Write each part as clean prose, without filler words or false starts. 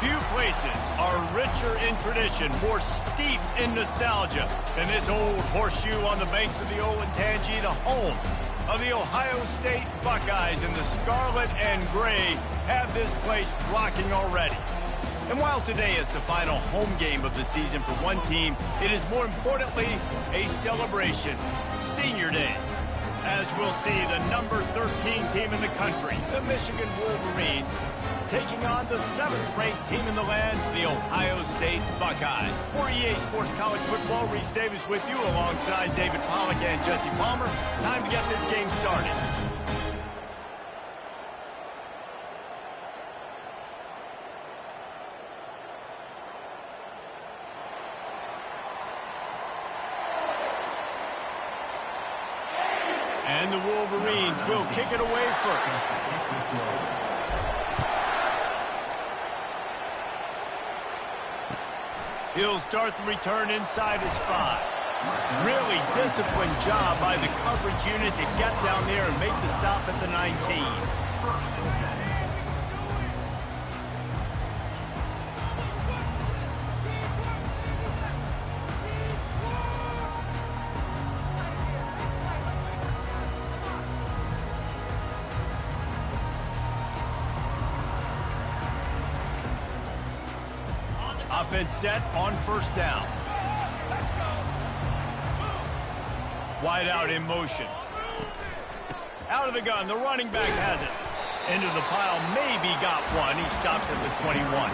Few places are richer in tradition, more steeped in nostalgia than this old horseshoe on the banks of the Olentangy, the home of the Ohio State Buckeyes. And the scarlet and gray have this place rocking already. And while today is the final home game of the season for one team, it is more importantly a celebration, Senior Day. As we'll see, the number 13 team in the country, the Michigan Wolverines, taking on the 7th-ranked team in the land, the Ohio State Buckeyes. For EA Sports College Football, Reese Davis with you alongside David Pollack and Jesse Palmer. Time to get this game started. And the Wolverines will kick it away first. He'll start the return inside his 5. Really disciplined job by the coverage unit to get down there and make the stop at the 19. Offense set on first down. Wide out in motion. Out of the gun, the running back has it. Into the pile, maybe got one. He stopped at the 21.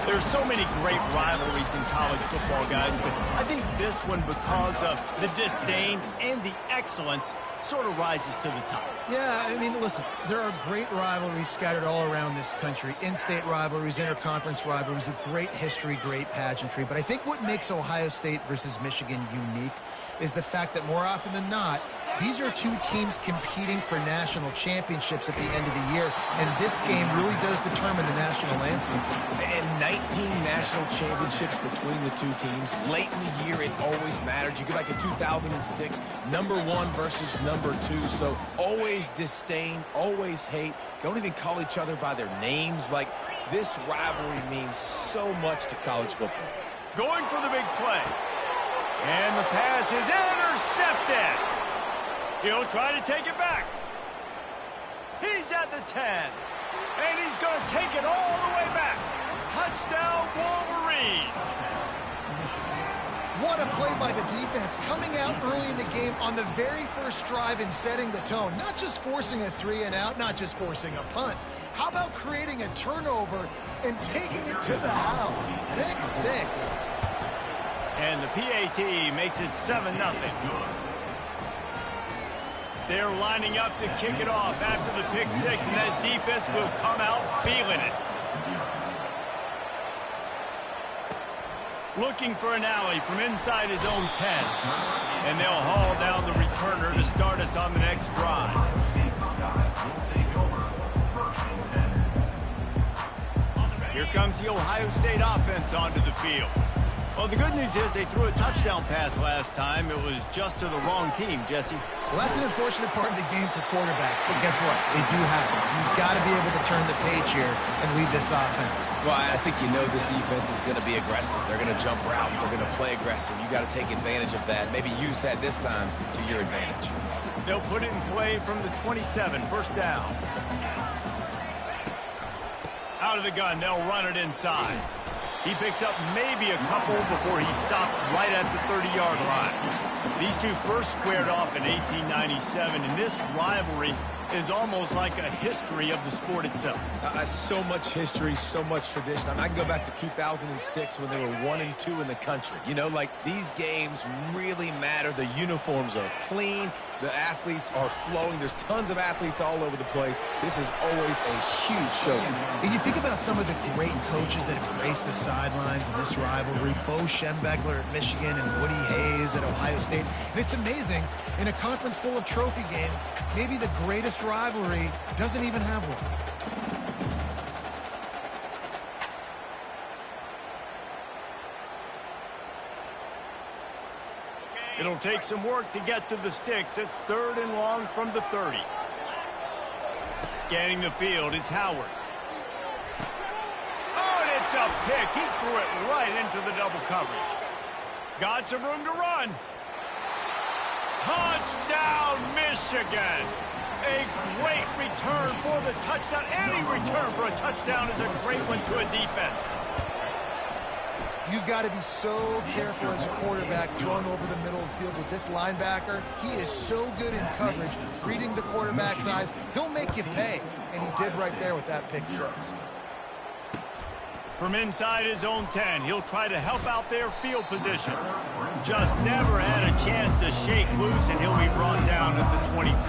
There's so many great rivalries in college football, guys, but I think this one, because of the disdain and the excellence, sort of rises to the top. Yeah, I mean, listen, there are great rivalries scattered all around this country. In-state rivalries, interconference rivalries, a great history, great pageantry. But I think what makes Ohio State versus Michigan unique is the fact that more often than not, these are two teams competing for national championships at the end of the year, and this game really does determine the national landscape. And 19 national championships between the two teams. Late in the year, it always mattered. You go back to 2006, number 1 versus number 2. So always disdain, always hate. Don't even call each other by their names. Like, this rivalry means so much to college football. Going for the big play. And the pass is intercepted. He'll try to take it back. He's at the 10. And he's going to take it all the way back. Touchdown, Wolverines. What a play by the defense, coming out early in the game on the very first drive and setting the tone. Not just forcing a 3-and-out, not just forcing a punt. How about creating a turnover and taking it to the house? Pick 6. And the PAT makes it 7-0. They're lining up to kick it off after the pick 6, and that defense will come out feeling it. Looking for an alley from inside his own 10. And they'll haul down the returner to start us on the next drive. Here comes the Ohio State offense onto the field. Well, the good news is they threw a touchdown pass last time. It was just to the wrong team, Jesse. Well, that's an unfortunate part of the game for quarterbacks, but guess what? They do happen, so you've got to be able to turn the page here and lead this offense. Well, I think you know this defense is going to be aggressive. They're going to jump routes. They're going to play aggressive. You got to take advantage of that. Maybe use that this time to your advantage. They'll put it in play from the 27, first down. Out of the gun, they'll run it inside. He picks up maybe a couple before he stopped right at the 30-yard line. These two first squared off in 1897, and this rivalry is almost like a history of the sport itself. So much history, so much tradition. I can go back to 2006 when they were 1-2 in the country. You know, like, these games really matter. The uniforms are clean. The athletes are flowing. There's tons of athletes all over the place. This is always a huge showdown. And you think about some of the great coaches that have graced the sidelines in this rivalry. Bo Schembechler at Michigan and Woody Hayes at Ohio State. And it's amazing, in a conference full of trophy games, maybe the greatest rivalry doesn't even have one. It'll take some work to get to the sticks. It's 3rd and long from the 30. Scanning the field, it's Howard. Oh, and It's a pick. He threw it right into the double coverage. Got some room to run. Touchdown, Michigan. A great return for the touchdown. Any return for a touchdown is a great one to a defense. You've got to be so careful as a quarterback throwing over the middle of the field with this linebacker. He is so good in coverage, reading the quarterback's eyes. He'll make you pay, and he did right there with that pick six. From inside his own 10, he'll try to help out their field position. Just never had a chance to shake loose, and he'll be brought down at the 24.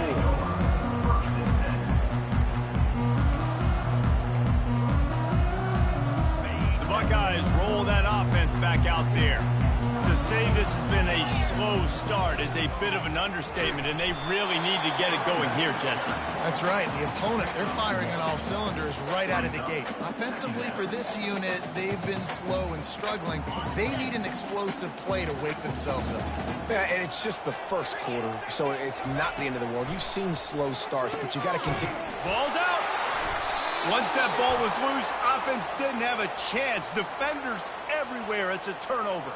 Buckeyes roll that offense back out there. To say this has been a slow start is a bit of an understatement, and they really need to get it going here, Jesse. That's right. The opponent, they're firing on all cylinders right out of the gate. Offensively, for this unit, they've been slow and struggling. They need an explosive play to wake themselves up. Yeah, and it's just the first quarter, so it's not the end of the world. You've seen slow starts, but you got to continue. Ball's out. Once that ball was loose, offense didn't have a chance. Defenders everywhere. It's a turnover.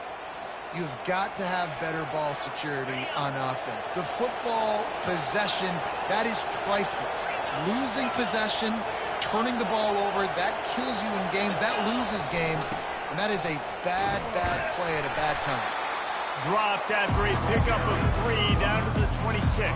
You've got to have better ball security on offense. The football possession, that is priceless. Losing possession, turning the ball over, that kills you in games. That loses games. And that is a bad, bad play at a bad time. Dropped after a pickup of 3 down to the 26.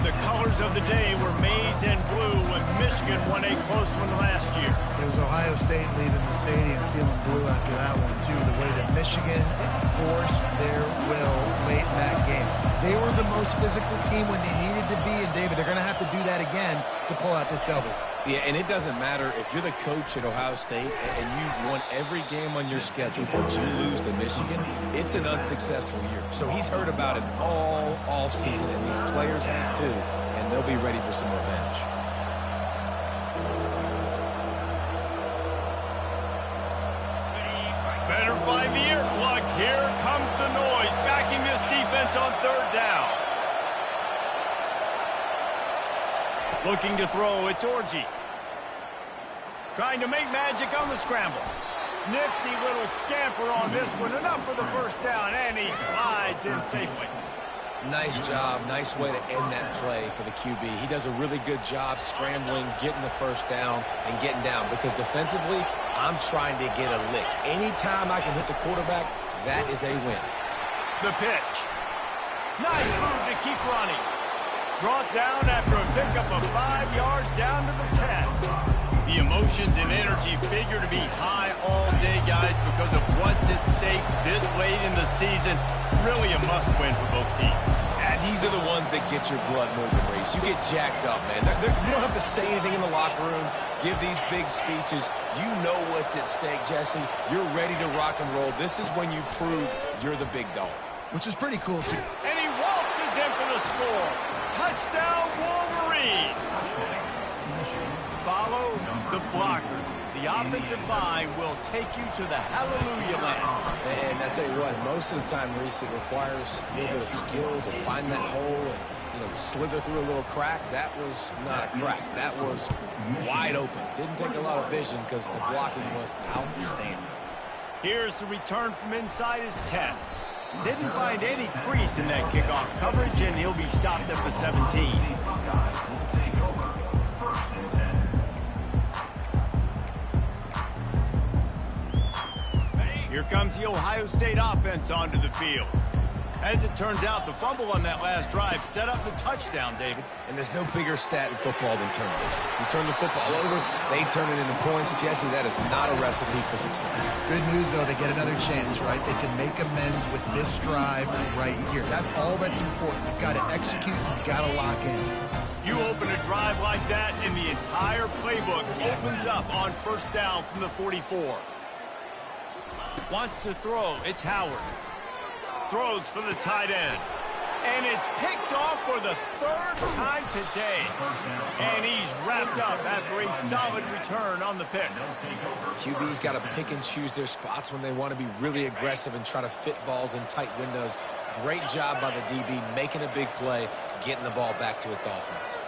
The colors of the day were maize and blue when Michigan won a close one last year. It was Ohio State leaving the stadium feeling blue after that one, too. The way that Michigan enforced their will late in that game. They were the most physical team when they needed to be, and David, they're going to have to do that again to pull out this double. Yeah, and it doesn't matter if you're the coach at Ohio State and you've won every game on your schedule, but you lose to Michigan, it's an unsuccessful year. So he's heard about it all offseason, and these players have too, and they'll be ready for some revenge. Better find the ear plugged. Here comes the noise, backing this defense on third down. Looking to throw, it's Orji. Trying to make magic on the scramble. Nifty little scamper on this one. Enough for the first down, and he slides in safely. Nice job. Nice way to end that play for the QB. He does a really good job scrambling, getting the first down, and getting down. Because defensively, I'm trying to get a lick. Anytime I can hit the quarterback, that is a win. The pitch. Nice move to keep running. Brought down after a pickup of 5 yards down to the 10. The emotions and energy figure to be high all day, guys, because of what's at stake this late in the season. Really a must-win for both teams. And these are the ones that get your blood moving, Reese. You get jacked up, man. You don't have to say anything in the locker room, give these big speeches. You know what's at stake, Jesse. You're ready to rock and roll. This is when you prove you're the big dog. Which is pretty cool, too. And he waltzes in for the score. Touchdown, Wolverine. Follow the blockers. The offensive line will take you to the hallelujah land. And I tell you what, most of the time, Reese, it requires a little bit of skill to find that hole and, slither through a little crack. That was not a crack. That was wide open. Didn't take a lot of vision because the blocking was outstanding. Here's the return from inside his 10. Didn't find any crease in that kickoff coverage, and he'll be stopped at the 17. Here comes the Ohio State offense onto the field. As it turns out, the fumble on that last drive set up the touchdown, David. And there's no bigger stat in football than turnovers. You turn the football over, they turn it into points. Jesse, that is not a recipe for success. Good news, though, they get another chance, right? They can make amends with this drive right here. That's all that's important. You've got to execute, you've got to lock in. You open a drive like that, and the entire playbook opens up on first down from the 44. Wants to throw, it's Howard. Throws for the tight end. And it's picked off for the third time today. And he's wrapped up after a solid return on the pick. QB's got to pick and choose their spots when they want to be really aggressive and try to fit balls in tight windows. Great job by the DB making a big play, getting the ball back to its offense.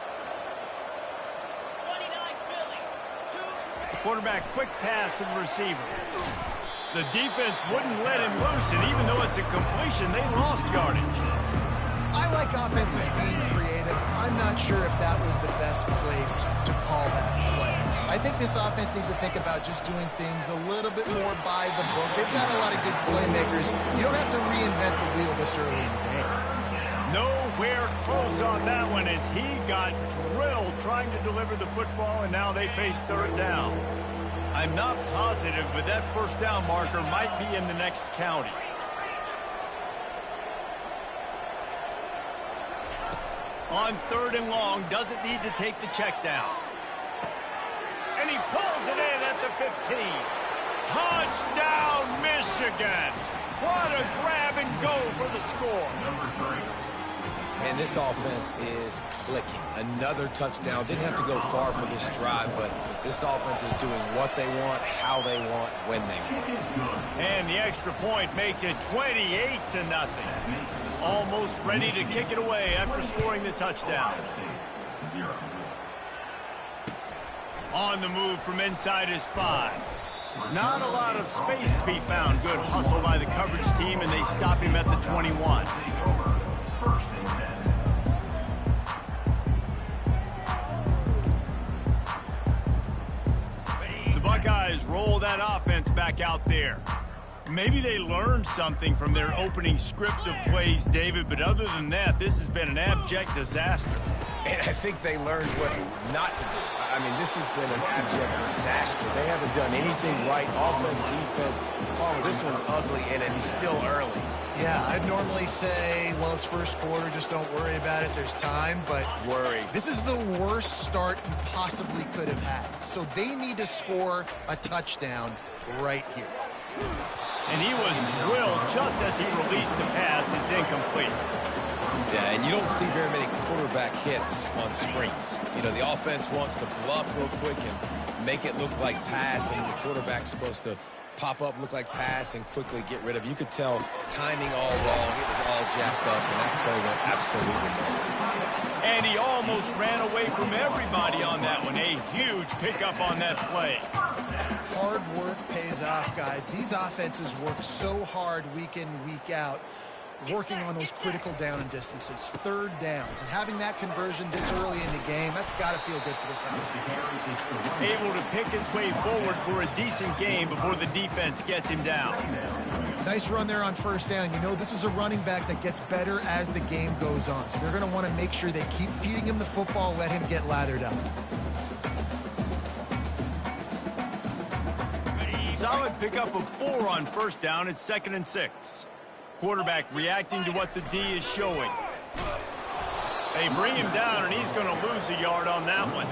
Quarterback quick pass to the receiver. The defense wouldn't let him loose, and even though it's a completion, they lost yardage. I like offenses being creative. I'm not sure if that was the best place to call that play. I think this offense needs to think about just doing things a little bit more by the book. They've got a lot of good playmakers. You don't have to reinvent the wheel this early in the game. Nowhere close on that one as he got drilled trying to deliver the football, and now they face third down. I'm not positive, but that first down marker might be in the next county. On third and long, doesn't need to take the check down. And he pulls it in at the 15. Touchdown, Michigan! What a grab and go for the score. And this offense is clicking. Another touchdown. Didn't have to go far for this drive, but this offense is doing what they want, how they want, when they want. And the extra point makes it 28-0. Almost ready to kick it away after scoring the touchdown. On the move from inside his 5. Not a lot of space to be found. Good hustle by the coverage team, and they stop him at the 21. The Buckeyes roll that offense back out there. Maybe they learned something from their opening script of plays, David, but other than that, this has been an abject disaster. And I think they learned what not to do. I mean, this has been an abject disaster. They haven't done anything right. Offense, defense. Oh, this one's ugly, and it's still early. Yeah, I'd normally say, well, it's first quarter, just don't worry about it. There's time, but Worry. This is the worst start you possibly could have had. So they need to score a touchdown right here. And he was drilled just as he released the pass. It's incomplete. Yeah, and you don't see very many quarterback hits on screens. You know, the offense wants to bluff real quick and make it look like pass, and the quarterback's supposed to pop up, look like pass, and quickly get rid of it. You could tell timing all wrong. It was all jacked up, and that play went absolutely nowhere. And he almost ran away from everybody on that one. A huge pickup on that play. Hard work pays off, guys. These offenses work so hard week in, week out, working on those critical down and distances, third downs, and having that conversion this early in the game, that's got to feel good for this offense. Able to pick his way forward for a decent game before the defense gets him down. Nice run there on first down. You know, this is a running back that gets better as the game goes on, so they're going to want to make sure they keep feeding him the football, let him get lathered up. Solid pickup of 4 on first down. It's 2nd and 6. Quarterback reacting to what the D is showing. They bring him down, and he's going to lose a yard on that one.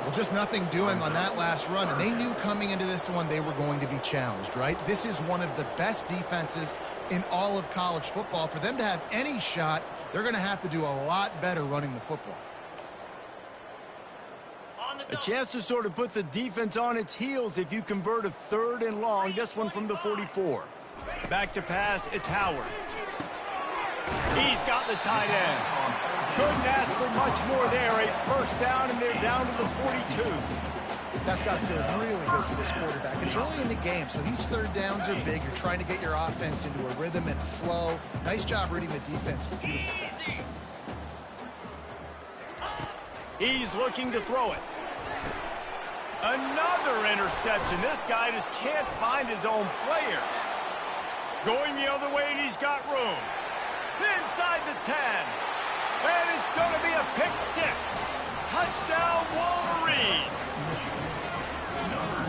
Well, just nothing doing on that last run, and they knew coming into this one they were going to be challenged, right? This is one of the best defenses in all of college football. For them to have any shot, they're going to have to do a lot better running the football. A chance to sort of put the defense on its heels if you convert a 3rd and long. This one from the 44. Back to pass, it's Howard. He's got the tight end. Couldn't ask for much more there. A first down, and they're down to the 42. That's got to feel really good for this quarterback. It's early in the game, so these third downs are big. You're trying to get your offense into a rhythm and flow. Nice job reading the defense. Beautiful. He's looking to throw it. Another interception. This guy just can't find his own players. Going the other way, and he's got room. Inside the 10. And it's going to be a pick 6. Touchdown, Wolverines.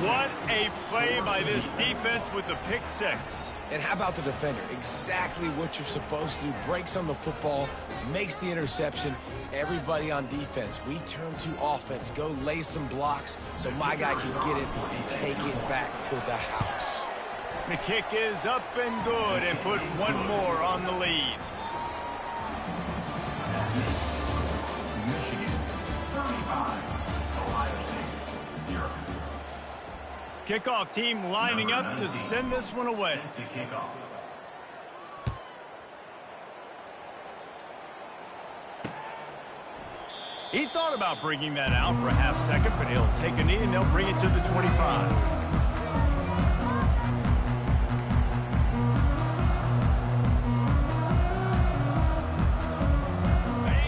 What a play by this defense with the pick 6. And how about the defender? Exactly what you're supposed to do. Breaks on the football, makes the interception. Everybody on defense, we turn to offense. Go lay some blocks so my guy can get it and take it back to the house. The kick is up and good, and put one more on the lead. Michigan 35, Ohio State 0. Kickoff team lining up to send this one away. To kick off. He thought about bringing that out for a half second, but he'll take a knee and they'll bring it to the 25.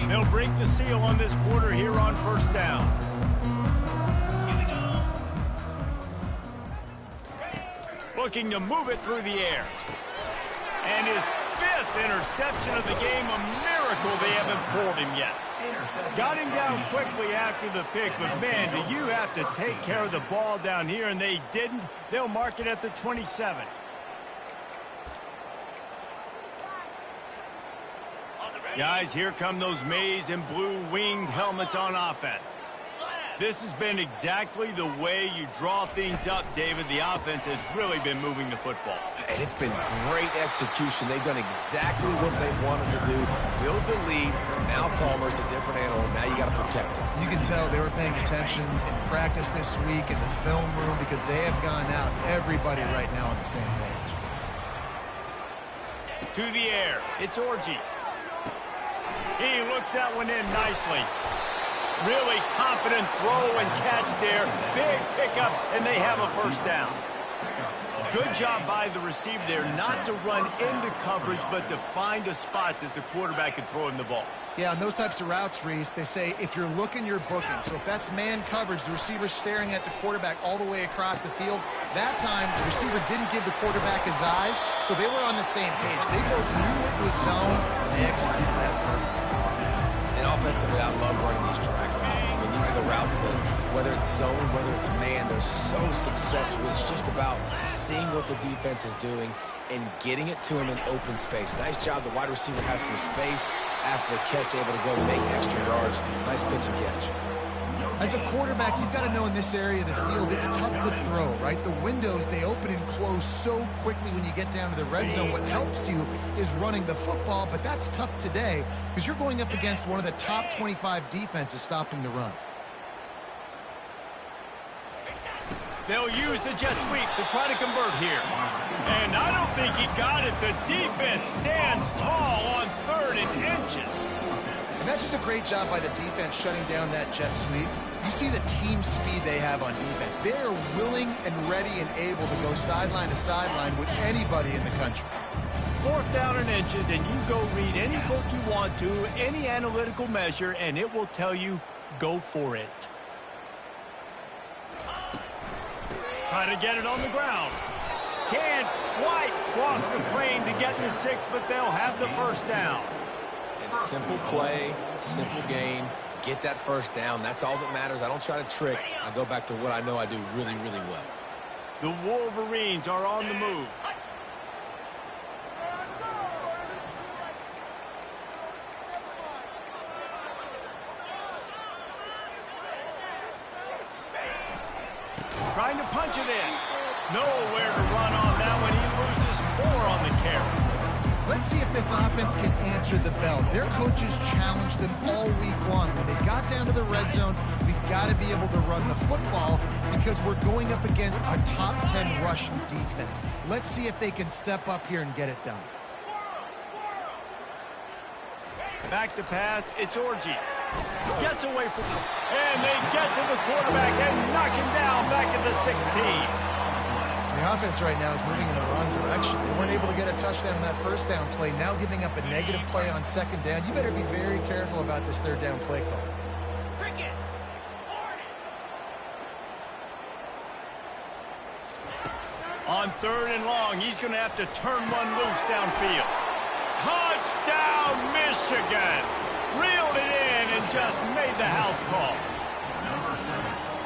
They'll break the seal on this quarter here on first down. Looking to move it through the air. And his 5th interception of the game, a miracle they haven't pulled him yet. Got him down quickly after the pick, but man, do you have to take care of the ball down here, and they didn't. They'll mark it at the 27. Guys, here come those maize and blue winged helmets on offense. This has been exactly the way you draw things up, David. The offense has really been moving the football. And it's been great execution. They've done exactly what they wanted to do. Build the lead. Now Palmer's a different animal. Now you got to protect him. You can tell they were paying attention in practice this week in the film room because they have gone out, everybody right now on the same page. To the air. It's Orji. He looks that one in nicely. Really confident throw and catch there. Big pickup, and they have a first down. Good job by the receiver there not to run into coverage, but to find a spot that the quarterback can throw him the ball. Yeah, on those types of routes, Reese, they say if you're looking, you're booking. So if that's man coverage, the receiver's staring at the quarterback all the way across the field. That time, the receiver didn't give the quarterback his eyes, so they were on the same page. They both knew it was zone, and they executed that perfectly. And offensively, I love running these drag routes. I mean, these are the routes that, whether it's zone, whether it's man, they're so successful. It's just about seeing what the defense is doing and getting it to him in open space. Nice job. The wide receiver has some space after the catch, able to go make extra yards. Nice pitch and catch. As a quarterback, you've got to know in this area of the field, it's tough to throw, right? The windows, they open and close so quickly when you get down to the red zone. What helps you is running the football, but that's tough today because you're going up against one of the top 25 defenses stopping the run. They'll use the jet sweep to try to convert here. And I don't think he got it. The defense stands tall on 3rd and inches. And that's just a great job by the defense shutting down that jet sweep. You see the team speed they have on defense. They are willing and ready and able to go sideline to sideline with anybody in the country. 4th down and inches, and you go read any book you want to, any analytical measure, and it will tell you, go for it. Try to get it on the ground. Can't quite cross the plane to get the 6, but they'll have the first down. And simple play, simple game. Get that first down. That's all that matters. I don't try to trick. I go back to what I know I do really, really well. The Wolverines are on the move. Trying to punch it in. Nowhere to run on that one. He loses 4 on the carry. Let's see if this offense can answer the bell. Their coaches challenged them all week long. When they got down to the red zone, we've got to be able to run the football because we're going up against a top 10 rushing defense. Let's see if they can step up here and get it done. Back to pass, it's Orji. Gets away from them. And they get to the quarterback and knock him down back at the 16. The offense right now is moving in the wrong direction. They weren't able to get a touchdown on that first down play. Now giving up a negative play on 2nd down. You better be very careful about this 3rd down play call. On 3rd and long, he's going to have to turn one loose downfield. Touchdown, Michigan! Reeled it in and just made the house call.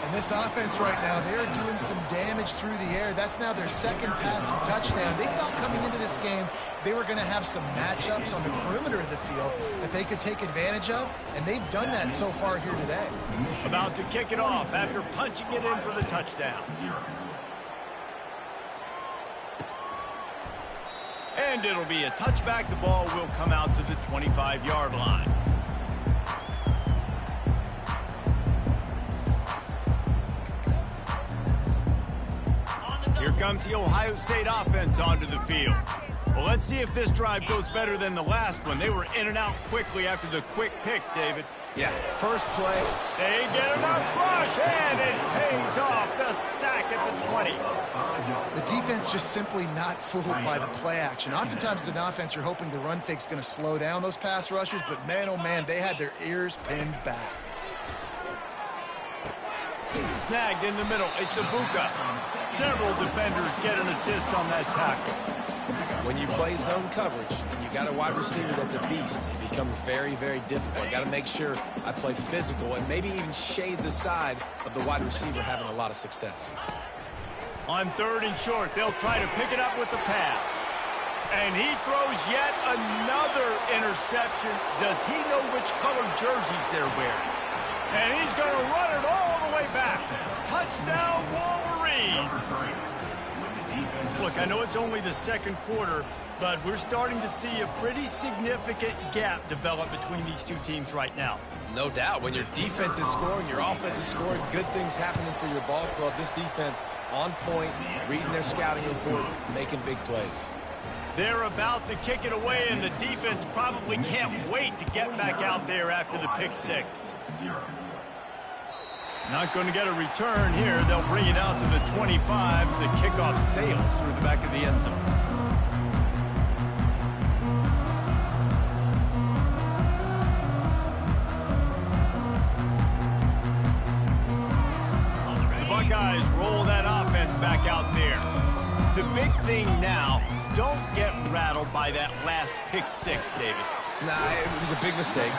And this offense right now, they're doing some damage through the air. That's now their 2nd passing touchdown. They thought coming into this game they were going to have some matchups on the perimeter of the field that they could take advantage of, and they've done that so far here today. About to kick it off after punching it in for the touchdown. And it'll be a touchback. The ball will come out to the 25-yard line. Here comes the Ohio State offense onto the field. Well, let's see if this drive goes better than the last one. They were in and out quickly after the quick pick, David. Yeah, first play. They get enough rush, and it pays off. The sack at the 20. The defense just simply not fooled by the play action. Oftentimes, as an offense, you're hoping the run fake's going to slow down those pass rushers, but man, oh man, they had their ears pinned back. Snagged in the middle. It's Ibuka. Several defenders get an assist on that tackle. When you play zone coverage, and you got a wide receiver that's a beast, it becomes very, very difficult. I got to make sure I play physical and maybe even shade the side of the wide receiver having a lot of success. On 3rd and short, they'll try to pick it up with the pass. And he throws yet another interception. Does he know which color jerseys they're wearing? And he's going to run it all the way back. Touchdown, Wolverine. Look, I know it's only the second quarter, but we're starting to see a pretty significant gap develop between these two teams right now. No doubt. When your defense is scoring, your offense is scoring, good things happening for your ball club. This defense on point, reading their scouting report, making big plays. They're about to kick it away, and the defense probably can't wait to get back out there after the pick six. Not going to get a return here. They'll bring it out to the 25 as the kickoff sails through the back of the end zone. The Buckeyes roll that offense back out there. The big thing now, don't get rattled by that last pick six, David. Nah, it was a big mistake.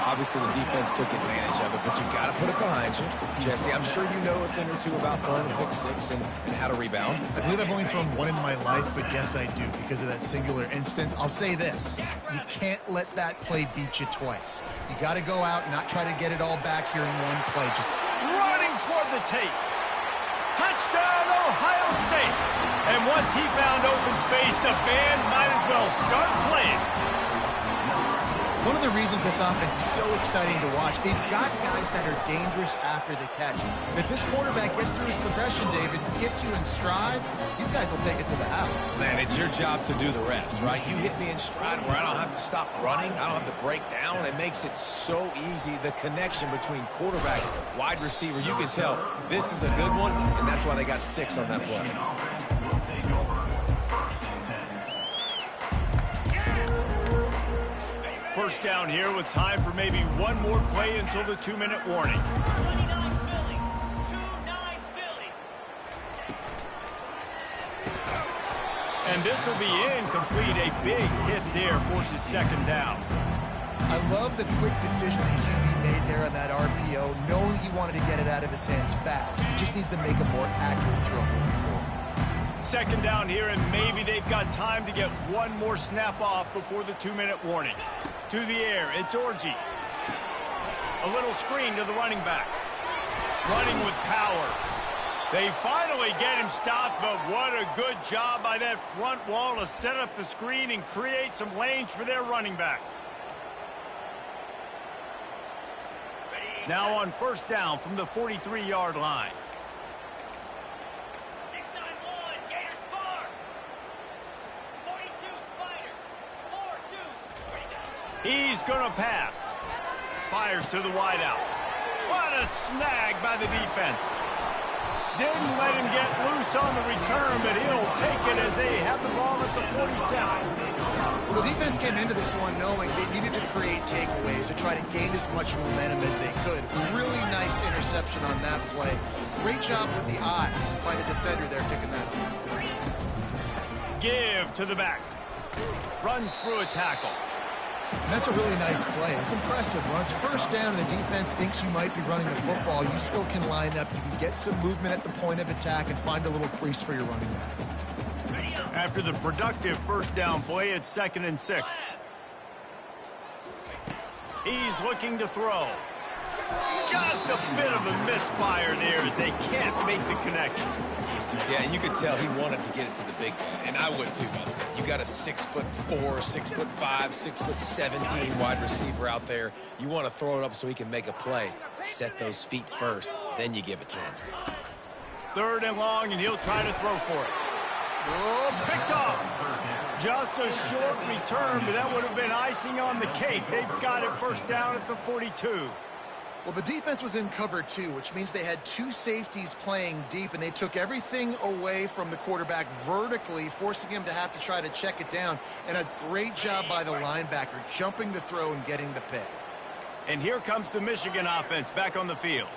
Obviously, the defense took advantage of it, but you got to put it behind you. Jesse, I'm sure you know a thing or two about throwing a pick six and how to rebound. I believe I've only thrown one in my life, but yes, I do because of that singular instance. I'll say this. You can't let that play beat you twice. You got to go out and not try to get it all back here in one play. Just running toward the tape. Touchdown, Ohio State. And once he found open space, the band might as well start playing. One of the reasons this offense is so exciting to watch, they've got guys that are dangerous after the catch. And if this quarterback gets through his progression, David, gets you in stride, these guys will take it to the house. Man, it's your job to do the rest, right? You hit me in stride where I don't have to stop running. I don't have to break down. It makes it so easy. The connection between quarterback, wide receiver, you can tell this is a good one, and that's why they got 6 on that play. First down here with time for maybe one more play until the 2-minute warning. 29 Philly. 2-9 Philly. And this will be incomplete. A big hit there forces 2nd down. I love the quick decision the QB made there on that RPO, knowing he wanted to get it out of his hands fast. He just needs to make a more accurate throw moving forward. 2nd down here, and maybe they've got time to get one more snap off before the 2-minute warning. To the air, it's Orji. A little screen to the running back. Running with power. They finally get him stopped, but what a good job by that front wall to set up the screen and create some lanes for their running back. Now on 1st down from the 43-yard line. 6-9-1, Gators far. 42 Spider. 4-2. He's going to pass. Fires to the wideout. What a snag by the defense. Didn't let him get loose on the return, but he'll take it as they have the ball at the 47. Well, the defense came into this one knowing they needed to create takeaways to try to gain as much momentum as they could. Really nice interception on that play. Great job with the eyes by the defender there picking that up. Give to the back. Runs through a tackle. And that's a really nice play. It's impressive. When it's 1st down and the defense thinks you might be running the football, you still can line up. You can get some movement at the point of attack and find a little crease for your running back. After the productive 1st down play, it's 2nd and 6. He's looking to throw. Just a bit of a misfire there as they can't make the connection. Yeah, and you could tell he wanted to get it to the big guy, and I would too, by the way. You got a 6'4", 6'5", 6'17" wide receiver out there. You want to throw it up so he can make a play. Set those feet first, then you give it to him. 3rd and long, and he'll try to throw for it. Oh, picked off. Just a short return, but that would have been icing on the cake. They've got it first down at the 42. Well, the defense was in cover two, which means they had two safeties playing deep, and they took everything away from the quarterback vertically, forcing him to have to try to check it down. And a great job by the linebacker, jumping the throw and getting the pick. And here comes the Michigan offense back on the field.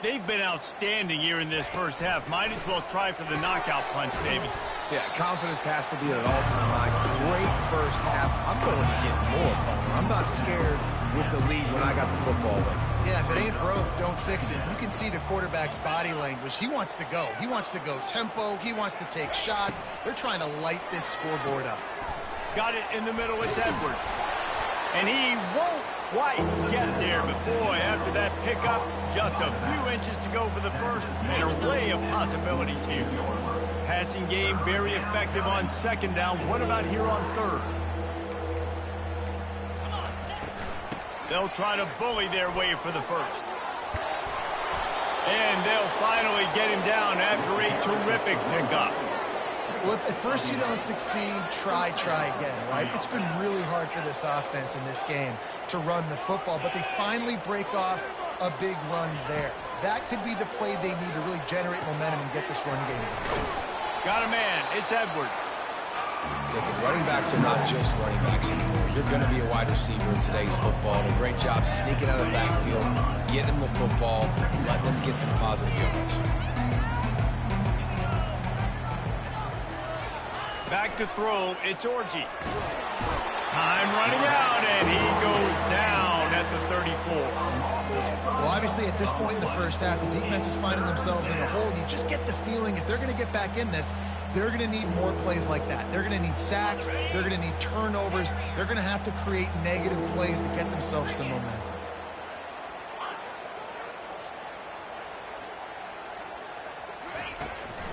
They've been outstanding here in this first half. Might as well try for the knockout punch, David. Yeah, confidence has to be at an all-time high. Great first half. I'm going to get more, Palmer. I'm not scared with the lead when I got the football late. Yeah, if it ain't broke, don't fix it. You can see the quarterback's body language. He wants to go. He wants to go tempo. He wants to take shots. They're trying to light this scoreboard up. Got it in the middle. It's Edwards. And he won't quite get there, but boy, after that pickup, just a few inches to go for the first. An array of possibilities here. Passing game very effective on second down. What about here on third? They'll try to bully their way for the first. And they'll finally get him down after a terrific pickup. Well, if at first you don't succeed, try again, right? It's been really hard for this offense in this game to run the football, but they finally break off a big run there. That could be the play they need to really generate momentum and get this run game going. Got a man. It's Edwards. Listen, running backs are not just running backs anymore. You're going to be a wide receiver in today's football. And a great job sneaking out of the backfield, getting them the football, letting them get some positive yards. Back to throw, it's Orji. Time running out, and he goes down at the 34. Well, obviously, at this point in the first half, the defense is finding themselves in a hole. You just get the feeling if they're going to get back in this, they're going to need more plays like that. They're going to need sacks. They're going to need turnovers. They're going to have to create negative plays to get themselves some momentum.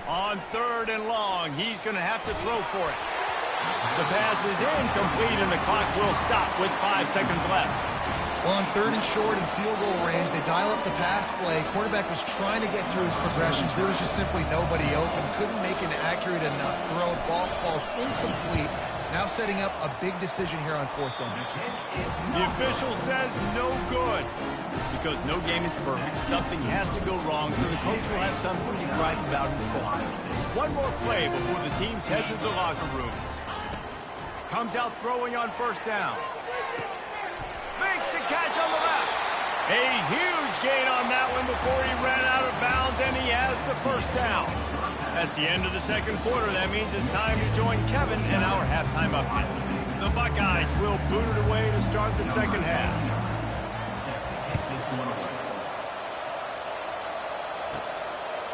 On third and long, he's going to have to throw for it. The pass is incomplete, and the clock will stop with 5 seconds left. Well, on third and short and field goal range, they dial up the pass play. Quarterback was trying to get through his progressions. There was just simply nobody open. Couldn't make an accurate enough throw. Ball falls incomplete. Now setting up a big decision here on fourth down. The official says no good. Because no game is perfect, something has to go wrong, so the coach will have something to gripe about in full. One more play before the teams head to the locker rooms. Comes out throwing on first down. Makes a catch on the left. A huge gain on that one before he ran out of bounds, and he has the first down. That's the end of the second quarter. That means it's time to join Kevin in our halftime update. The Buckeyes will boot it away to start the second half.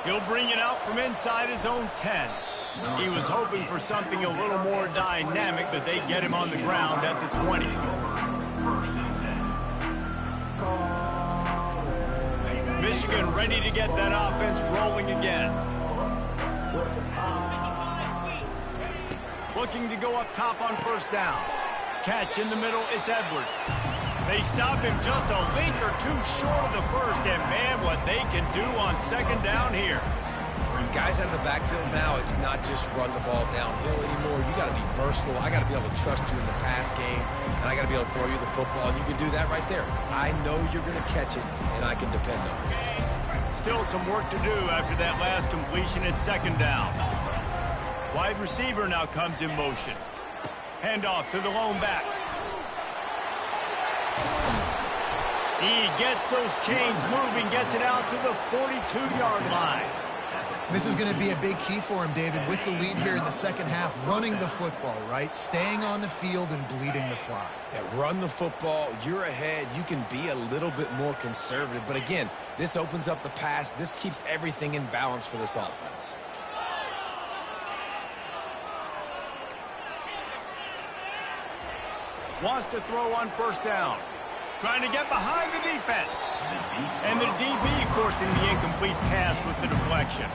He'll bring it out from inside his own 10. He was hoping for something a little more dynamic, but they get him on the ground at the 20. Michigan ready to get that offense rolling again. Looking to go up top on first down. Catch in the middle, it's Edwards. They stop him just a link or two short of the first, and man, what they can do on second down here. Guys out of the backfield now, it's not just run the ball downhill anymore. You got to be versatile. I got to be able to trust you in the pass game, and I got to be able to throw you the football, and you can do that right there. I know you're going to catch it, and I can depend on it. Still some work to do after that last completion at second down. Wide receiver now comes in motion. Handoff to the lone back. He gets those chains moving, gets it out to the 42-yard line. This is going to be a big key for him, David, with the lead here in the second half, running the football, right? Staying on the field and bleeding the clock. Yeah, run the football. You're ahead. You can be a little bit more conservative. But again, this opens up the pass. This keeps everything in balance for this offense. Wants to throw on first down. Trying to get behind the defense. And the DB forcing the incomplete pass with the deflection.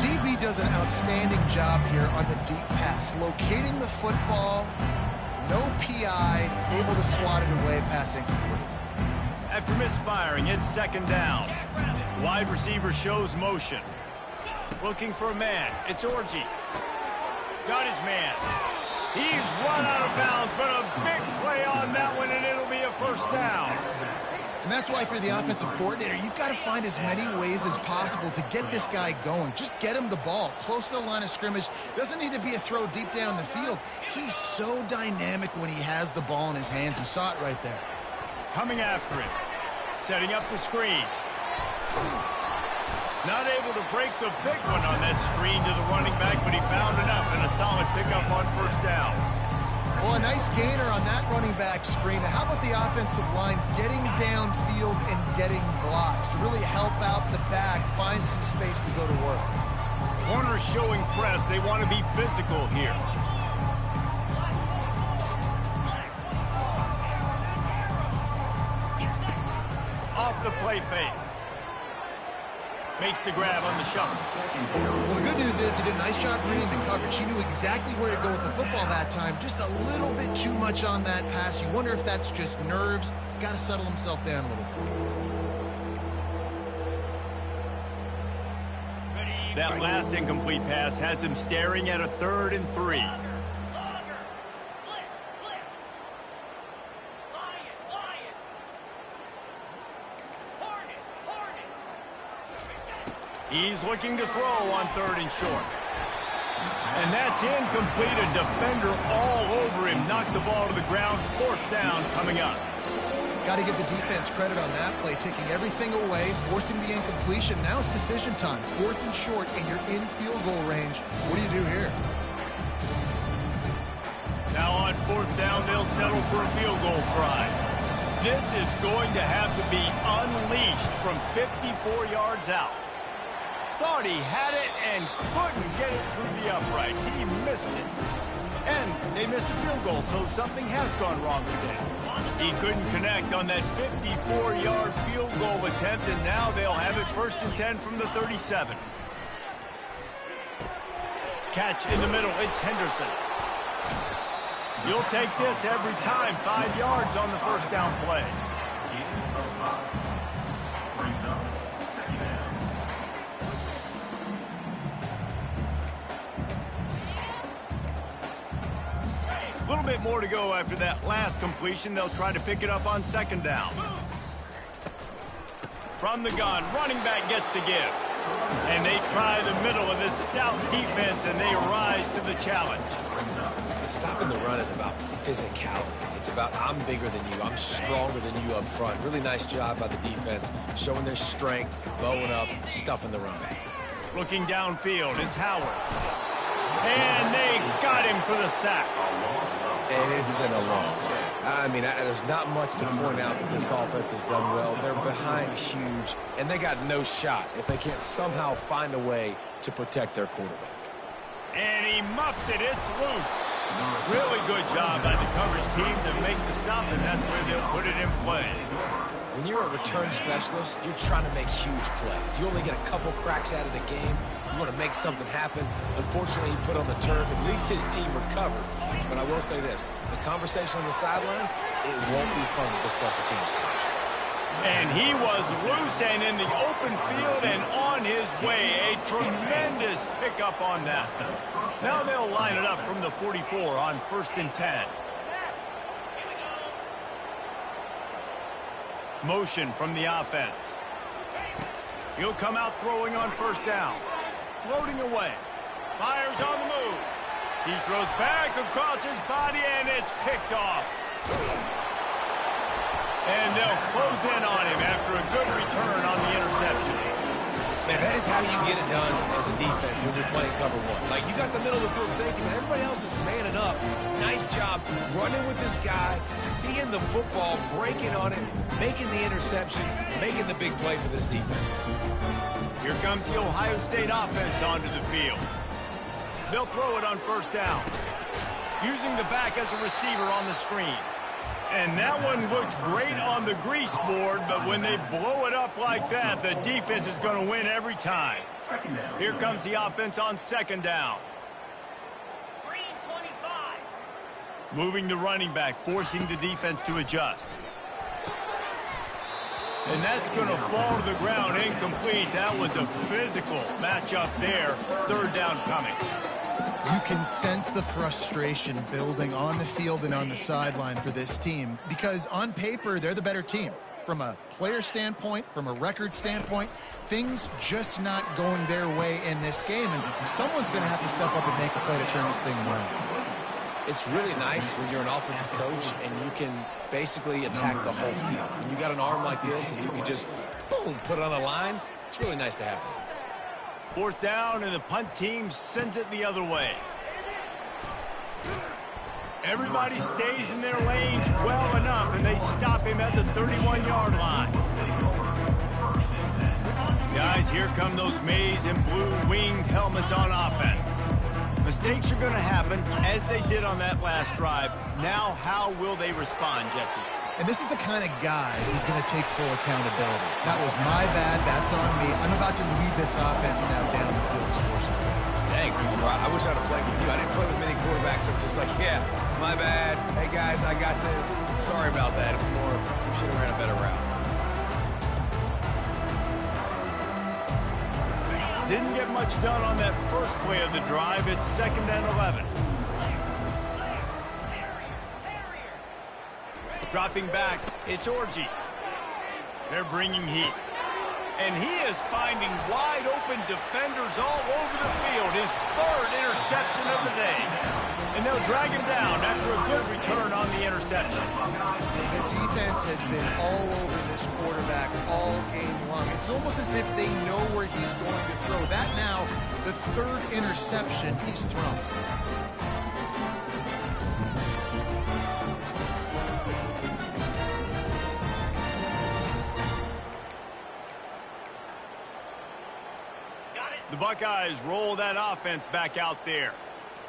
DB does an outstanding job here on the deep pass. Locating the football, no PI, able to swat it away, pass incomplete. After misfiring, it's second down. Wide receiver shows motion. Looking for a man. It's Orji. Got his man. He's run out of bounds, but a big play on that one, and it'll be a first down. And that's why, for the offensive coordinator, you've got to find as many ways as possible to get this guy going. Just get him the ball close to the line of scrimmage. Doesn't need to be a throw deep down the field. He's so dynamic when he has the ball in his hands. You saw it right there. Coming after him. Setting up the screen. Not able to break the big one on that screen to the running back, but he found enough and a solid pickup on first down. Well, a nice gainer on that running back screen. How about the offensive line getting downfield and getting blocks to really help out the back, find some space to go to work? Corners showing press. They want to be physical here. Off the play fake. Makes the grab on the shuffle. Well, the good news is he did a nice job reading the coverage. He knew exactly where to go with the football that time. Just a little bit too much on that pass. You wonder if that's just nerves. He's got to settle himself down a little bit. That last incomplete pass has him staring at a 3rd and 3. He's looking to throw on 3rd and short. And that's incomplete. A defender all over him. Knocked the ball to the ground. 4th down coming up. Got to give the defense credit on that play, taking everything away, forcing the incompletion. Now it's decision time. 4th and short, and you're in field goal range. What do you do here? Now on 4th down, they'll settle for a field goal try. This is going to have to be unleashed from 54 yards out. Thought he had it and couldn't get it through the uprights. He missed it. And they missed a field goal, so something has gone wrong today. He couldn't connect on that 54-yard field goal attempt, and now they'll have it 1st and 10 from the 37. Catch in the middle. It's Henderson. You'll take this every time. 5 yards on the first down play. A little bit more to go after that last completion. They'll try to pick it up on 2nd down. From the gun, running back gets to give. And they try the middle of this stout defense, and they rise to the challenge. Stopping the run is about physicality. It's about I'm bigger than you. I'm stronger than you up front. Really nice job by the defense, showing their strength, bowing up, stuffing the run. Looking downfield, it's Howard. And they got him for the sack. And it's been a long day. I mean, there's not much to point out that this offense has done well. They're behind huge, and they got no shot if they can't somehow find a way to protect their quarterback. And he muffs it. It's loose. Really good job by the coverage team to make the stop, and that's where they'll put it in play. When you're a return specialist, you're trying to make huge plays. You only get a couple cracks at it a game. You want to make something happen. Unfortunately, he put on the turf. At least his team recovered. But I will say this. The conversation on the sideline, it won't be fun with the special teams coach. And he was loose and in the open field and on his way. A tremendous pickup on that. Now they'll line it up from the 44 on 1st and 10. Motion from the offense. He'll come out throwing on 1st down. Floating away. Fires on the move. He throws back across his body, and it's picked off. And they'll close in on him after a good return on the interception. Man, that is how you get it done as a defense when you're playing cover one. Like, you got the middle of the field safety, but everybody else is manning up. Nice job running with this guy, seeing the football, breaking on it, making the interception, making the big play for this defense. Here comes the Ohio State offense onto the field. They'll throw it on 1st down, using the back as a receiver on the screen. And that one looked great on the grease board, but when they blow it up like that, the defense is going to win every time. Here comes the offense on 2nd down. Green 25. Moving the running back, forcing the defense to adjust. And that's going to fall to the ground incomplete. That was a physical matchup there. 3rd down coming. You can sense the frustration building on the field and on the sideline for this team because on paper, they're the better team. From a player standpoint, from a record standpoint, things just not going their way in this game, and someone's going to have to step up and make a play to turn this thing around. It's really nice when you're an offensive coach and you can basically attack the whole field. When you got an arm like this and you can just, boom, put it on a line, it's really nice to have that. 4th down, and the punt team sends it the other way. Everybody stays in their lanes well enough, and they stop him at the 31-yard line. Guys, here come those maize and blue winged helmets on offense. Mistakes are going to happen, as they did on that last drive. Now, how will they respond, Jesse? And this is the kind of guy who's going to take full accountability. That was my bad. That's on me. I'm about to lead this offense now down the field and score some points. Dang, I wish I'd have played with you. I didn't play with many quarterbacks that were just like, yeah, my bad. Hey, guys, I got this. Sorry about that. It was more, we should have ran a better route. Didn't get much done on that first play of the drive. It's 2nd and 11. Dropping back, it's Orji. They're bringing heat. And he is finding wide-open defenders all over the field. His 3rd interception of the day. And they'll drag him down after a good return on the interception. The defense has been all over this quarterback all game long. It's almost as if they know where he's going to throw. That now, the 3rd interception he's thrown. The Buckeyes roll that offense back out there.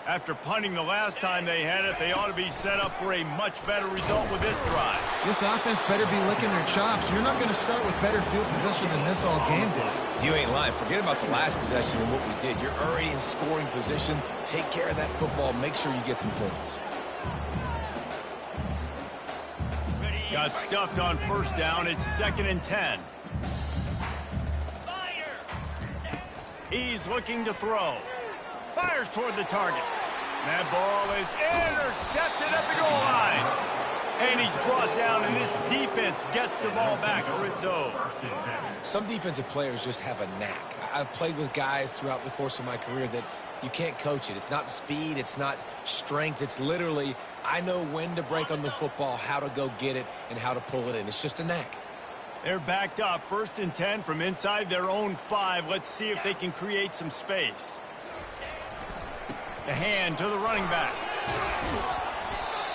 After punting the last time they had it, they ought to be set up for a much better result with this drive. This offense better be licking their chops. You're not going to start with better field position than this all game did. You ain't lying. Forget about the last possession and what we did. You're already in scoring position. Take care of that football. Make sure you get some points. Got stuffed on 1st down. It's 2nd and 10. He's looking to throw. Fires toward the target. That ball is intercepted at the goal line. And he's brought down, and this defense gets the ball back for its own. Some defensive players just have a knack. I've played with guys throughout the course of my career that you can't coach it. It's not speed. It's not strength. It's literally, I know when to break on the football, how to go get it, and how to pull it in. It's just a knack. They're backed up. 1st and 10 from inside their own 5. Let's see if they can create some space. The hand to the running back.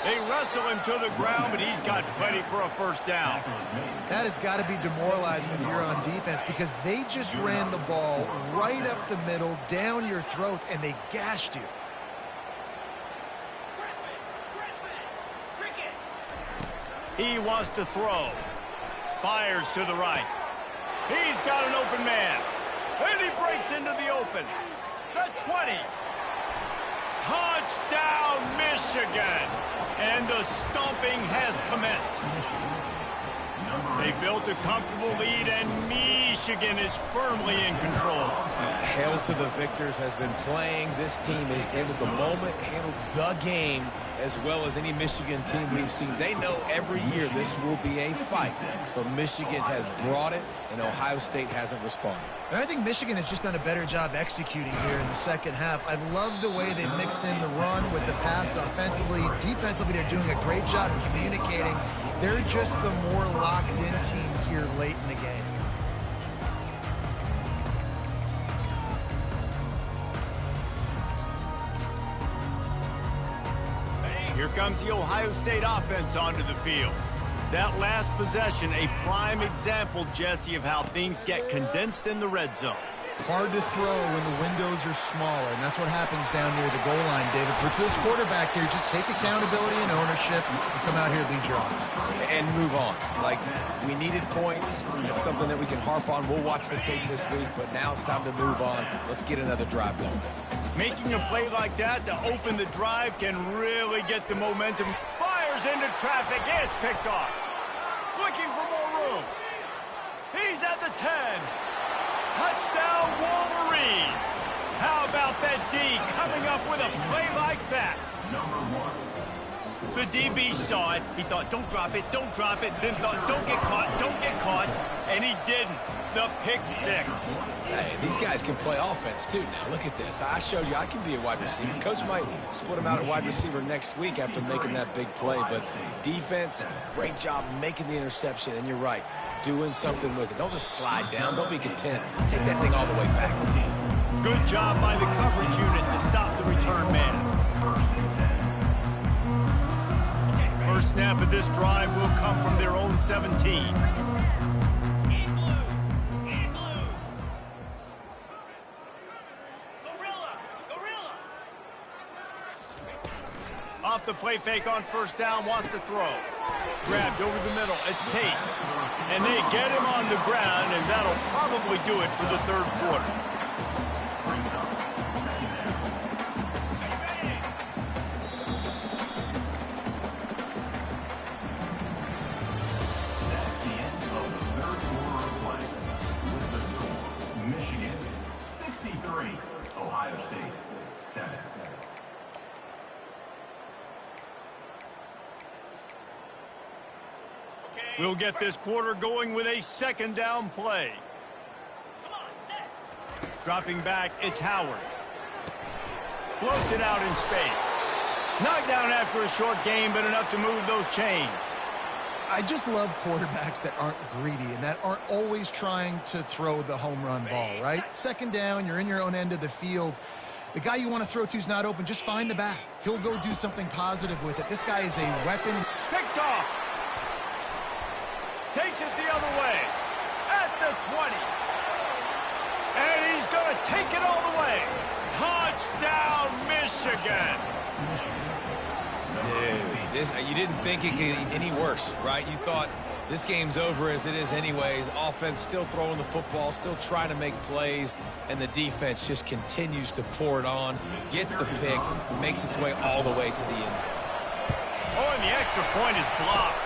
They wrestle him to the ground, but he's got plenty for a 1st down. That has got to be demoralizing if you're on defense because they just ran the ball right up the middle, down your throats, and they gashed you. He wants to throw. Fires to the right. He's got an open man. And he breaks into the open. The 20. Touchdown, Michigan. And the stomping has commenced. They built a comfortable lead, and Michigan is firmly in control. Hail to the victors has been playing. This team has handled the moment, handled the game, as well as any Michigan team we've seen. They know every year this will be a fight, but Michigan has brought it, and Ohio State hasn't responded. And I think Michigan has just done a better job executing here in the 2nd half. I love the way they mixed in the run with the pass offensively. Defensively, they're doing a great job of communicating. They're just the more locked-in team here late in the game. Here comes the Ohio State offense onto the field. That last possession, a prime example, Jesse, of how things get condensed in the red zone. Hard to throw when the windows are smaller, and that's what happens down near the goal line, David. For this quarterback here, just take accountability and ownership and come out here and lead your offense. And move on. Like, we needed points. It's something that we can harp on. We'll watch the tape this week, but now it's time to move on. Let's get another drive going. Making a play like that to open the drive can really get the momentum. Fires into traffic. It's picked off. Looking for more room. He's at the 10. Touchdown, Wolverines. How about that D coming up with a play like that. Number 1. The DB saw it. He thought, don't drop it, don't drop it. Then thought, don't get caught, don't get caught. And he didn't. The pick 6. Hey, these guys can play offense, too. Now, look at this. I showed you I can be a wide receiver. Coach might split him out at wide receiver next week after making that big play. But defense, great job making the interception. And you're right, doing something with it. Don't just slide down. Don't be content. Take that thing all the way back. Good job by the coverage unit to stop the return man. First snap of this drive will come from their own 17. In blue. In blue. Gorilla. Off the play fake on first down, wants to throw. Grabbed over the middle, it's Tate. And they get him on the ground, and that'll probably do it for the third quarter. Ohio State 7. We'll get this quarter going with a second down play. Come on, set. Dropping back, it's Howard. Floats it out in space. Knocked down after a short game, but enough to move those chains. I just love quarterbacks that aren't greedy and that aren't always trying to throw the home run ball, right? Second down, you're in your own end of the field. The guy you want to throw to is not open. Just find the back. He'll go do something positive with it. This guy is a weapon. Picked off. Takes it the other way. At the 20. And he's going to take it all the way. Touchdown, Michigan. Dude, you didn't think it could get any worse, right? You thought this game's over as it is anyways. Offense still throwing the football, still trying to make plays, and the defense just continues to pour it on, gets the pick, makes its way all the way to the end zone. Oh, and the extra point is blocked.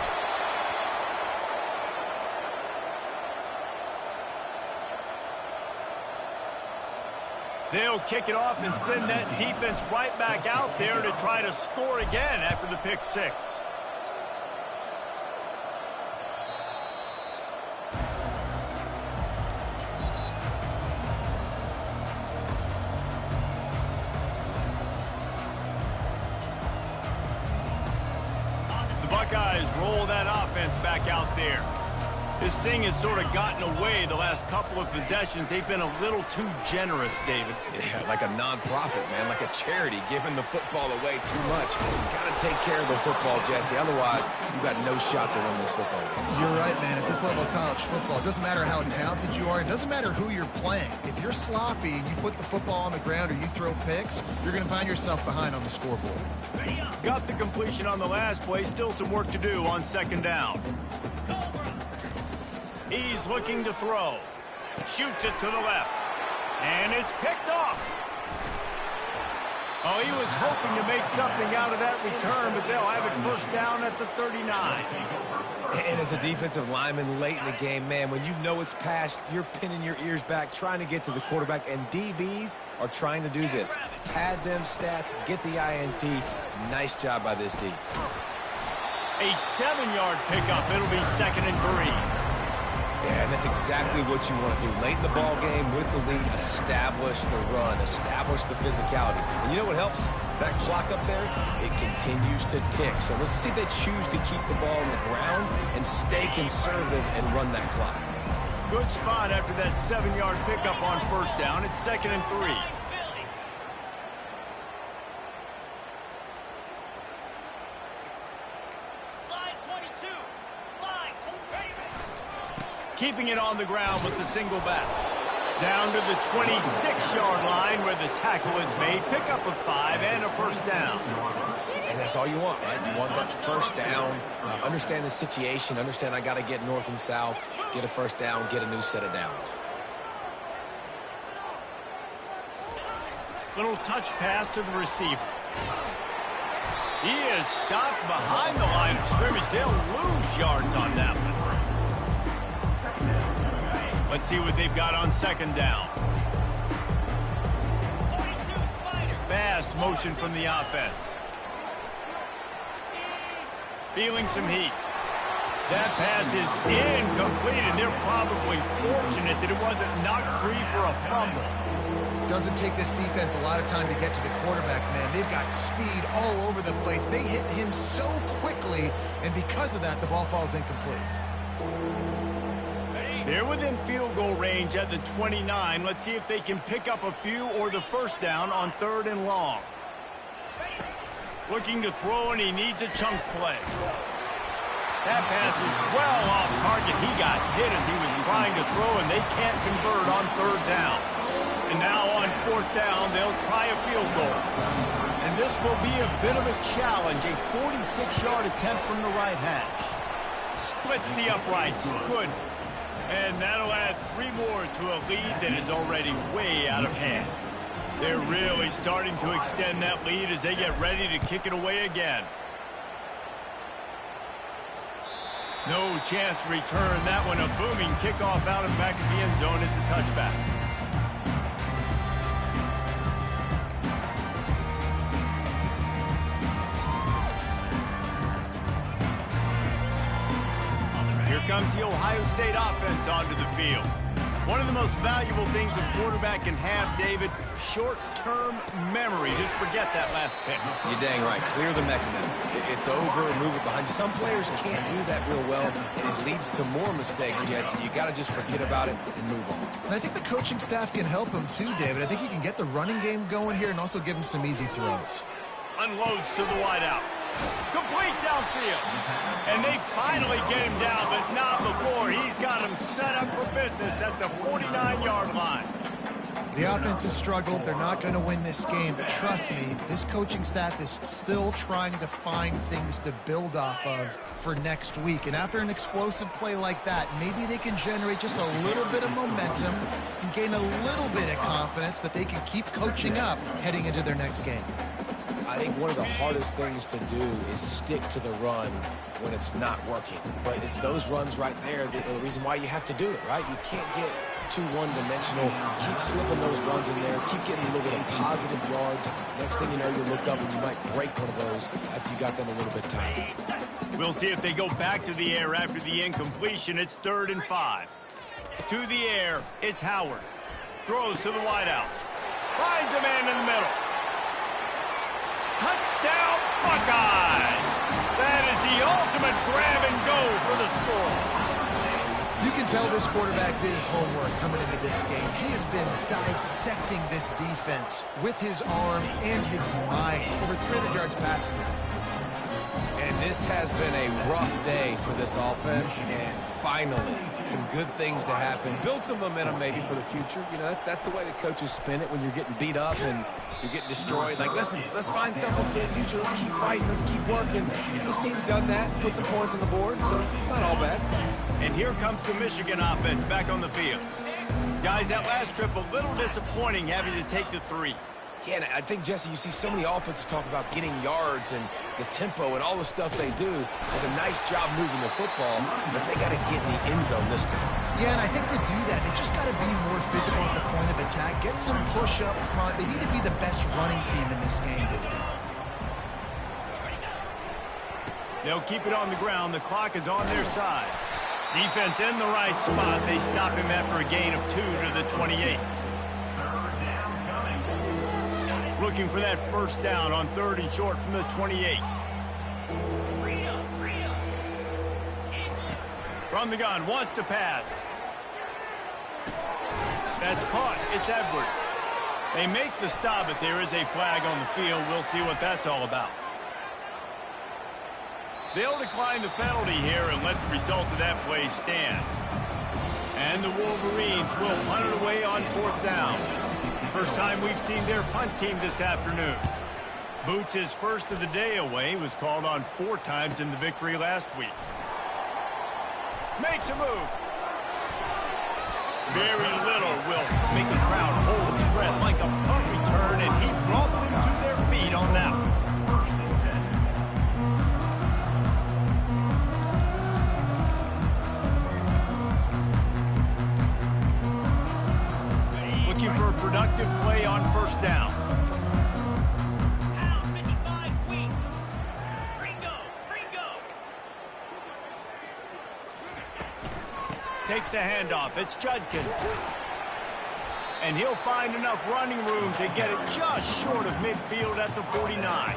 They'll kick it off and send that defense right back out there to try to score again after the pick 6. The Buckeyes roll that offense back out there. This thing has sort of gotten away the last couple of possessions. They've been a little too generous, David. Yeah, like a non-profit, man, like a charity, giving the football away too much. You got to take care of the football, Jesse. Otherwise, you got no shot to win this football game. You're right, man. At this level of college football, it doesn't matter how talented you are. It doesn't matter who you're playing. If you're sloppy and you put the football on the ground or you throw picks, you're going to find yourself behind on the scoreboard. Got the completion on the last play. Still some work to do on second down. He's looking to throw. Shoots it to the left. And it's picked off. Oh, he was hoping to make something out of that return, but they'll have it first down at the 39. And as a defensive lineman late in the game, man, when you know it's passed, you're pinning your ears back, trying to get to the quarterback, and DBs are trying to do this. Pad them stats, get the INT. Nice job by this D. A 7-yard pickup. It'll be 2nd and 3. Yeah, and that's exactly what you want to do. Late in the ball game with the lead, establish the run, establish the physicality. And you know what helps? That clock up there, it continues to tick. So let's see if they choose to keep the ball on the ground and stay conservative and run that clock. Good spot after that 7-yard pickup on first down. It's 2nd and 3. Keeping it on the ground with the single back. Down to the 26-yard line where the tackle is made. Pickup of 5 and a first down. And that's all you want, right? You want that first down. Understand the situation. Understand I got to get north and south. Get a first down. Get a new set of downs. Little touch pass to the receiver. He is stopped behind the line of scrimmage. They'll lose yards on that one. Let's see what they've got on second down. 42 Spider. fast motion from the offense. Feeling some heat. That pass is incomplete, and they're probably fortunate that it wasn't knocked free for a fumble. Doesn't take this defense a lot of time to get to the quarterback, man. They've got speed all over the place. They hit him so quickly, and because of that, the ball falls incomplete. They're within field goal range at the 29. Let's see if they can pick up a few or the first down on 3rd and long. Looking to throw, and he needs a chunk play. That pass is well off target. He got hit as he was trying to throw, and they can't convert on 3rd down. And now on 4th down, they'll try a field goal. And this will be a bit of a challenge, a 46-yard attempt from the right hash. Splits the uprights. Good. And that'll add 3 more to a lead that is already way out of hand. They're really starting to extend that lead as they get ready to kick it away again. No chance to return that one. A booming kickoff out of the back of the end zone. It's a touchback. Here comes the Ohio State offense onto the field. One of the most valuable things a quarterback can have, David, short-term memory. Just forget that last pick. You're dang right. Clear the mechanism. It's over, move it behind you. Some players can't do that real well, and it leads to more mistakes, Jesse. You got to just forget about it and move on. And I think the coaching staff can help him too, David. I think you can get the running game going here and also give him some easy throws. Unloads to the wideout. Complete downfield. And they finally get him down, but not before. He's got him set up for business at the 49-yard line. The offense has struggled. They're not going to win this game, but trust me, this coaching staff is still trying to find things to build off of for next week. And after an explosive play like that, maybe they can generate just a little bit of momentum and gain a little bit of confidence that they can keep coaching up heading into their next game. I think one of the hardest things to do is stick to the run when it's not working. But it's those runs right there that are the reason why you have to do it, right? You can't get too one-dimensional. Keep slipping those runs in there. Keep getting a little bit of positive yards. Next thing you know, you look up and you might break one of those after you got them a little bit tight. We'll see if they go back to the air after the incompletion. It's 3rd and 5. To the air, it's Howard. Throws to the wideout. Finds a man in the middle. Touchdown, Buckeyes! That is the ultimate grab and go for the score. You can tell this quarterback did his homework coming into this game. He has been dissecting this defense with his arm and his mind. Over 300 yards passing. And this has been a rough day for this offense, and finally, some good things to happen. Build some momentum maybe for the future. You know, that's the way the coaches spin it when you're getting beat up and you're getting destroyed. Like, listen, let's find something for the future. Let's keep fighting. Let's keep working. This team's done that, put some points on the board, so it's not all bad. And here comes the Michigan offense back on the field. Guys, that last trip, a little disappointing having to take the 3. Yeah, and I think, Jesse, you see so many offenses talk about getting yards and the tempo and all the stuff they do. It's a nice job moving the football, but they got to get in the end zone this time. Yeah, and I think to do that, they just got to be more physical at the point of attack. Get some push up front. They need to be the best running team in this game to win. They'll keep it on the ground. The clock is on their side. Defense in the right spot. They stop him after a gain of 2 to the 28. Looking for that first down on 3rd and short from the 28. From the gun, wants to pass. That's caught. It's Edwards. They make the stop, but there is a flag on the field. We'll see what that's all about. They'll decline the penalty here and let the result of that play stand. And the Wolverines will punt it away on 4th down. First time we've seen their punt team this afternoon. Boots' first of the day away was called on 4 times in the victory last week. Makes a move. Very little will make a crowd hold its breath like a punt return, and he brought them to their feet on that one. Looking for a productive play on 1st down. takes the handoff. It's Judkins. And he'll find enough running room to get it just short of midfield at the 49.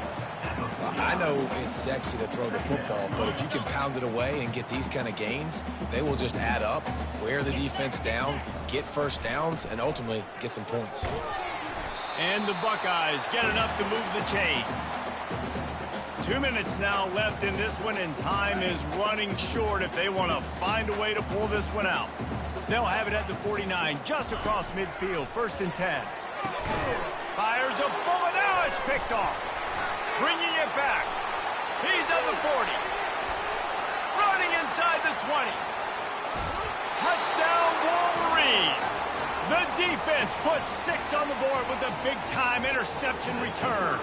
I know it's sexy to throw the football, but if you can pound it away and get these kind of gains, they will just add up, wear the defense down, get first downs, and ultimately get some points. And the Buckeyes get enough to move the chains. 2 minutes now left in this one, and time is running short if they want to find a way to pull this one out. They'll have it at the 49, just across midfield, 1st and 10. Fires a bullet, now it's picked off. Bringing it back. He's at the 40. Running inside the 20. Touchdown Wolverines. The defense puts 6 on the board with a big-time interception return.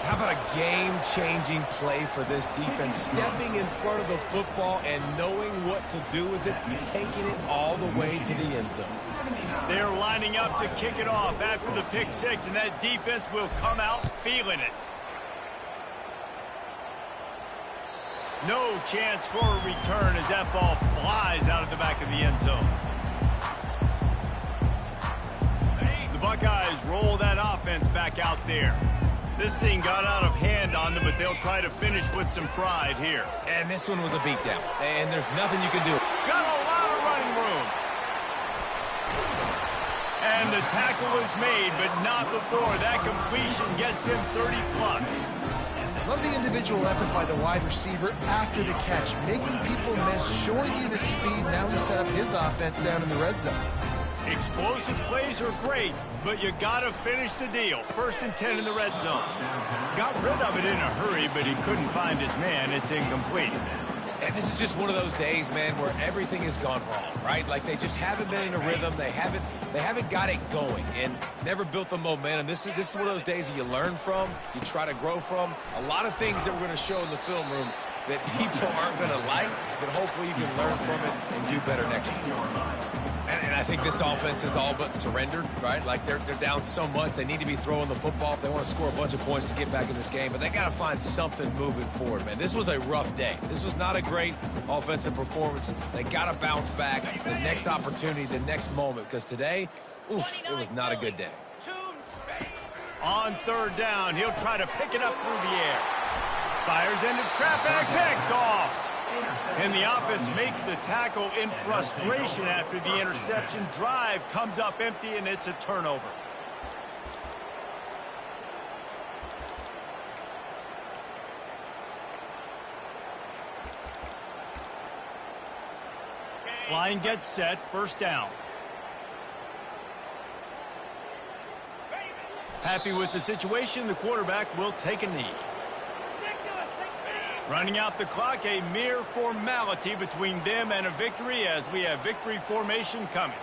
How about a game-changing play for this defense? Stepping in front of the football and knowing what to do with it, taking it all the way to the end zone. They're lining up to kick it off after the pick 6, and that defense will come out feeling it. No chance for a return as that ball flies out of the back of the end zone. The Buckeyes roll that offense back out there. This thing got out of hand on them, but they'll try to finish with some pride here. And this one was a beatdown, and there's nothing you can do. Got a lot of running room. And the tackle is made, but not before that completion gets them 30-plus. Love the individual effort by the wide receiver after the catch, making people miss, showing you the speed. Now he set up his offense down in the red zone. Explosive plays are great, but you got to finish the deal. 1st and 10 in the red zone. Got rid of it in a hurry, but he couldn't find his man. It's incomplete. And this is just one of those days, man, where everything has gone wrong, right? Like they just haven't been in a rhythm. They haven't got it going and never built the momentum. This is one of those days that you learn from, you try to grow from. A lot of things that we're going to show in the film room that people aren't going to like, but hopefully you can learn from it and do better next year. And I think this offense is all but surrendered, right? Like they're down so much. They need to be throwing the football if they want to score a bunch of points to get back in this game. But they got to find something moving forward, man. This was a rough day. This was not a great offensive performance. They got to bounce back the next opportunity, the next moment. Because today, oof, it was not a good day. On 3rd down, he'll try to pick it up through the air. Fires into traffic, picked off. And the offense makes the tackle in frustration after the interception. Drive comes up empty, and it's a turnover. Line gets set, 1st down. Happy with the situation, the quarterback will take a knee. Running out the clock, a mere formality between them and a victory as we have victory formation coming.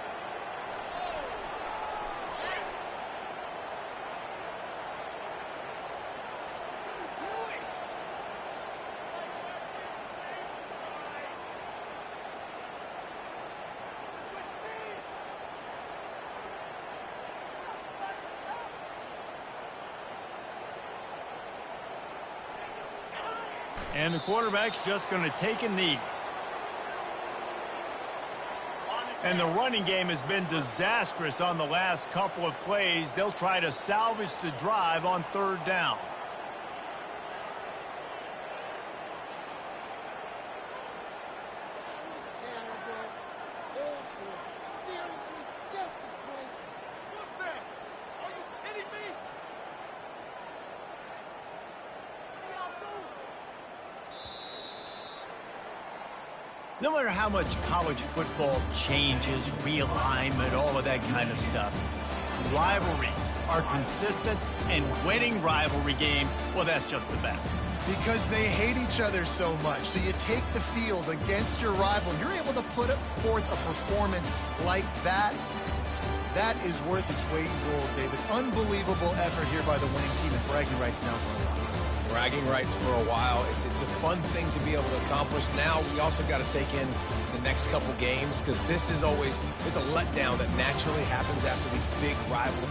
And the quarterback's just going to take a knee. And the running game has been disastrous on the last couple of plays. They'll try to salvage the drive on 3rd down. No matter how much college football changes, realignment, all of that kind of stuff, rivalries are consistent, and winning rivalry games, well, that's just the best. Because they hate each other so much. So you take the field against your rival. You're able to put forth a performance like that. That is worth its weight in gold, David. Unbelievable effort here by the winning team, and bragging rights now for a while. Bragging rights for a while. It's a fun thing to be able to accomplish. Now we also got to take in the next couple games because this is always, there's a letdown that naturally happens after these big rival